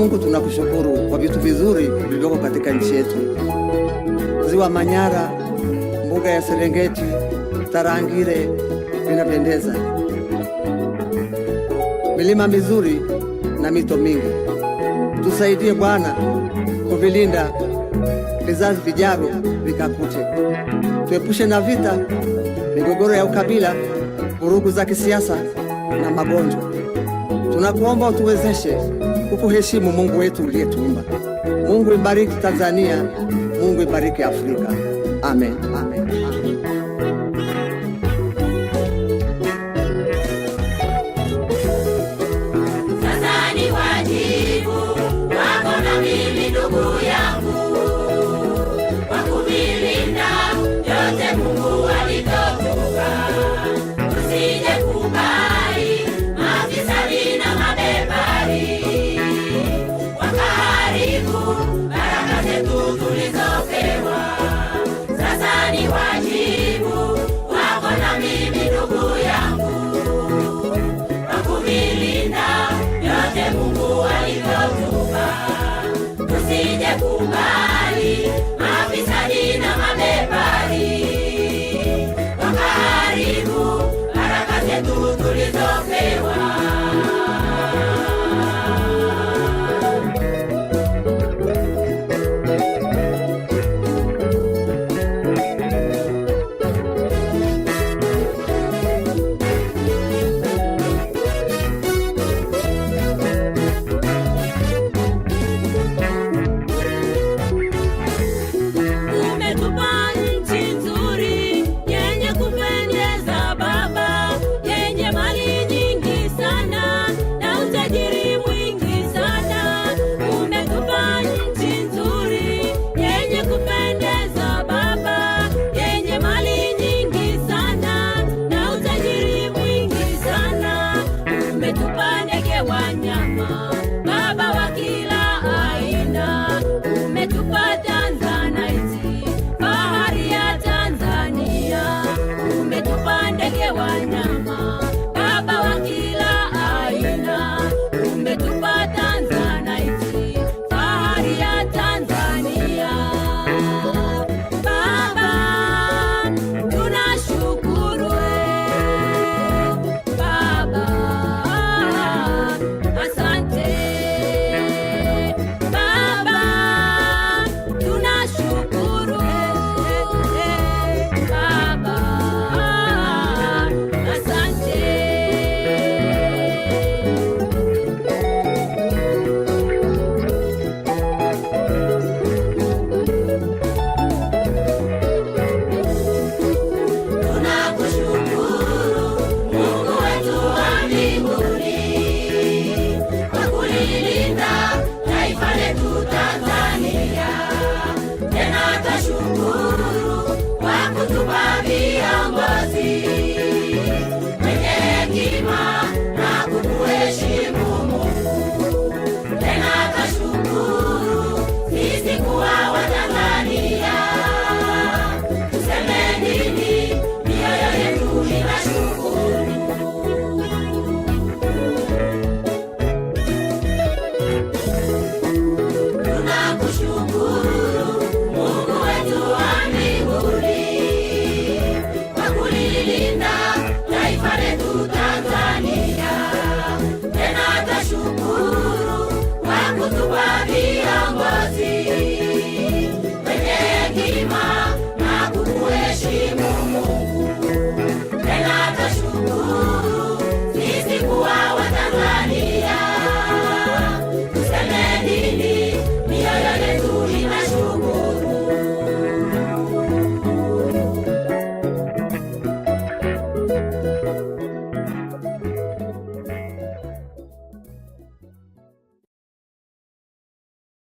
Mungu, tunakushukuru kwa vitu vizuri vilivyoko katika nchi yetu. Ziwa Manyara, mbuga ya Serengeti, Tarangire vinapendeza, milima mizuri na mito mingi. Tusaidie Bwana kuvilinda, vizazi vijavyo vikakute. Tuepushe na vita, migogoro ya ukabila, vurugu za kisiasa na magonjwa. Tunakuomba utuwezeshe kukuheshimu Mungu wetu uliyetuumba. Mungu ibariki Tanzania, Mungu ibariki Afrika. Amen. Amen. Sasa ni wajibu wako na mimi ndugu yangu wa kuvilinda yote Mungu alivyotupa. Tusije kubali mafisadi na mabepari wakaharibu baraka zetu tulizopewa. Sasa ni wajibu wako na mimi ndugu yangu wa kuvilinda yote Mungu alivyotupa. Tusije kubali mafisadi na mabepari wakaharibu baraka zetu tulizopewa. Wanyama